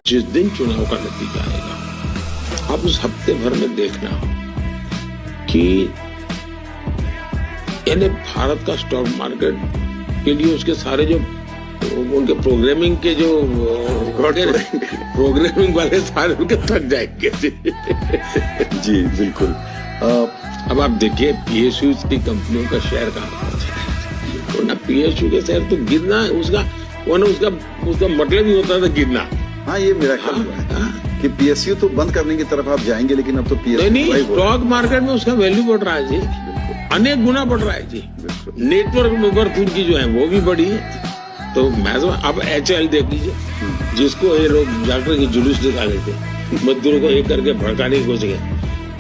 जिस दिन चुनाव का नतीजा आएगा, आप उस हफ्ते भर में देखना कि यानी भारत का स्टॉक मार्केट के लिए उसके सारे जो उनके प्रोग्रामिंग के जो प्रोग्रामिंग वाले सारे उनके थक जाएंगे। जी बिल्कुल। अब आप देखिए पीएसयू की कंपनियों का शेयर कहाँ पहुंचा है ना। पीएसयू के शेयर तो गिरना उसका मतलब ही होता था गिरना। हाँ, ये मेरा ख्याल है कि पीएसयू तो बंद करने की तरफ आप जाएंगे, लेकिन अब तो पीएसयू नहीं, स्टॉक मार्केट में उसका वैल्यू बढ़ रहा है जी, अनेक गुना बढ़ रहा है जी। नेटवर्क वर्थ उनकी जो है वो भी बढ़ी है। तो मैं अब एचएल देख लीजिए, जिसको ये लोग डॉक्टर की जुलूस निकाले थे, मजदूरों को एक करके भड़काने की कोशिश की,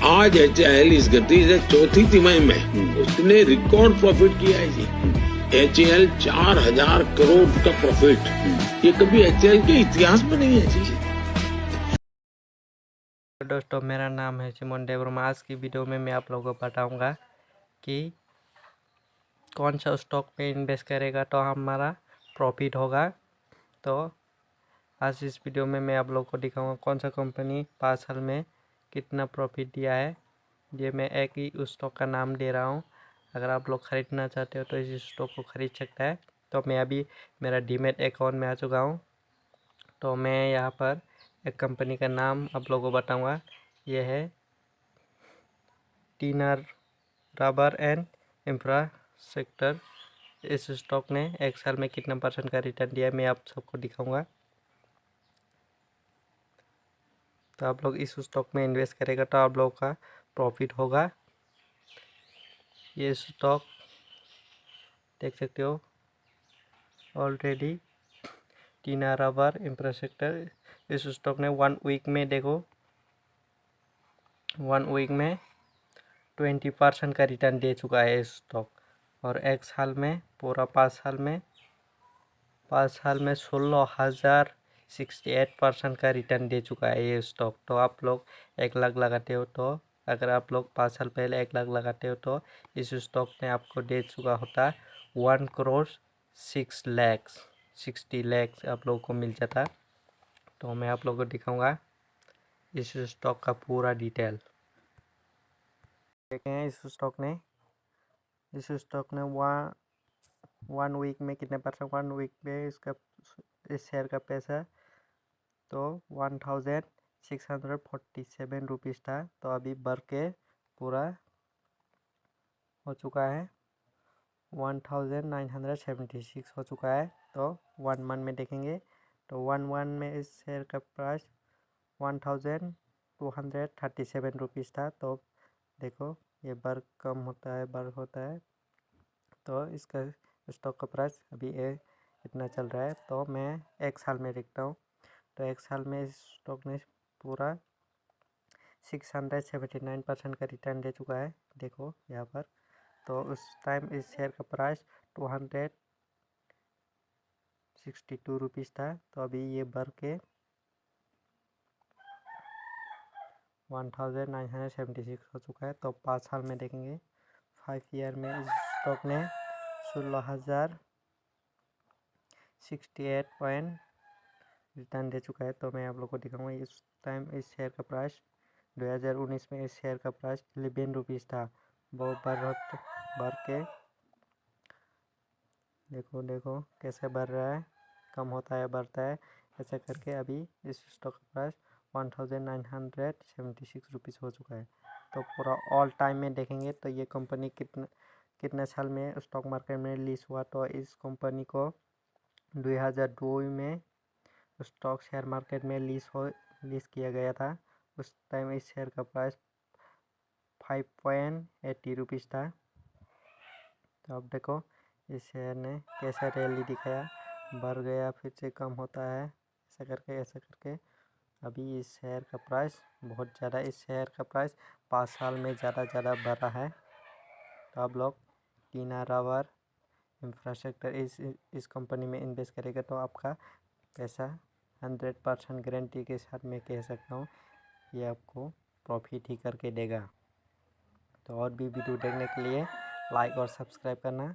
आज एचएल इस गति से चौथी तिमाही में उसने रिकॉर्ड प्रॉफिट किया है जी। एचएल 4000 करोड़ का प्रॉफिट, ये कभी एचएल के इतिहास में नहीं है जी। दोस्तों, मेरा नाम है चिमन देववर्मा। आज की वीडियो में मैं आप लोगों को बताऊंगा कि कौन सा स्टॉक में इन्वेस्ट करेगा तो हमारा प्रॉफिट होगा। तो आज इस वीडियो में मैं आप लोगों को दिखाऊंगा कौन सा कंपनी 5 साल में कितना प्रॉफिट दिया है। ये मैं एक ही उस स्टॉक का नाम दे रहा हूँ। अगर आप लोग ख़रीदना चाहते हो तो इस स्टॉक को ख़रीद सकता है। तो मैं अभी मेरा डीमैट अकाउंट में आ चुका हूँ। तो मैं यहाँ पर एक कंपनी का नाम आप लोगों को बताऊँगा। ये है टीना रबर एंड इंफ्रास्ट्रक्चर। इस स्टॉक ने एक साल में कितना % का रिटर्न दिया है मैं आप सबको दिखाऊंगा। तो आप लोग इस स्टॉक में इन्वेस्ट करेगा तो आप लोगों का प्रॉफिट होगा। ये स्टॉक देख सकते हो ऑलरेडी टीना रबर इंफ्रास्ट्रक्चर। इस स्टॉक ने 1 वीक में देखो 1 वीक में 20% का रिटर्न दे चुका है इस स्टॉक। और एक साल में पूरा 5 साल में 16,068% का रिटर्न दे चुका है ये स्टॉक। तो आप लोग 1 लाख लगाते हो तो अगर आप लोग 5 साल पहले 1 लाख लगाते हो तो इस स्टॉक ने आपको दे चुका होता 1 करोड़ 60 लाख आप लोगों को मिल जाता। तो मैं आप लोगों को दिखाऊंगा इस स्टॉक का पूरा डिटेल। देखें इस स्टॉक ने 1 वीक में कितने % 1 वीक में इसका इस शेयर का पैसा तो 1647 रुपीज़ था। तो अभी बढ़ के पूरा हो चुका है 1976 हो चुका है। तो 1 मंथ में देखेंगे तो 1 मंथ में इस शेयर का प्राइस 1237 रुपीज़ था। तो देखो ये बढ़ कम होता है बढ़ होता है। तो इसका स्टॉक का प्राइस अभी इतना चल रहा है। तो मैं 1 साल में देखता हूँ। तो 1 साल में इस स्टॉक ने पूरा 679% का रिटर्न दे चुका है। देखो यहाँ पर तो उस टाइम इस शेयर का प्राइस 262 रुपीज़ था। तो अभी ये बढ़ के 1976 हो चुका है। तो 5 साल में देखेंगे 5 ईयर में इस स्टॉक ने 16,068 पॉइंट रिटर्न दे चुका है। तो मैं आप लोग को दिखाऊंगा इस टाइम इस शेयर का प्राइस 2019 में इस शेयर का प्राइस 11 रुपीज़ था। वो बढ़ के देखो कैसे बढ़ रहा है, कम होता है बढ़ता है ऐसा करके अभी इस स्टॉक का प्राइस 1976 रुपीज़ हो चुका है। तो पूरा ऑल टाइम में देखेंगे तो ये कंपनी कितने साल में स्टॉक मार्केट में लिस्ट हुआ। तो इस कंपनी को 2002 में स्टॉक शेयर मार्केट में लिस्ट किया गया था। उस टाइम इस शेयर का प्राइस 5.80 रुपीज़ था। तो अब देखो इस शेयर ने कैसा रैली दिखाया, बढ़ गया फिर से कम होता है ऐसा करके अभी इस शेयर का प्राइस बहुत ज़्यादा इस शेयर का प्राइस 5 साल में ज़्यादा बढ़ा है। तो आप लोग टीना रबर इंफ्रास्ट्रक्चर इस कंपनी में इन्वेस्ट करेगा तो आपका पैसा 100% गारंटी के साथ मैं कह सकता हूँ ये आपको प्रॉफिट ही करके देगा। तो और भी वीडियो देखने के लिए लाइक और सब्सक्राइब करना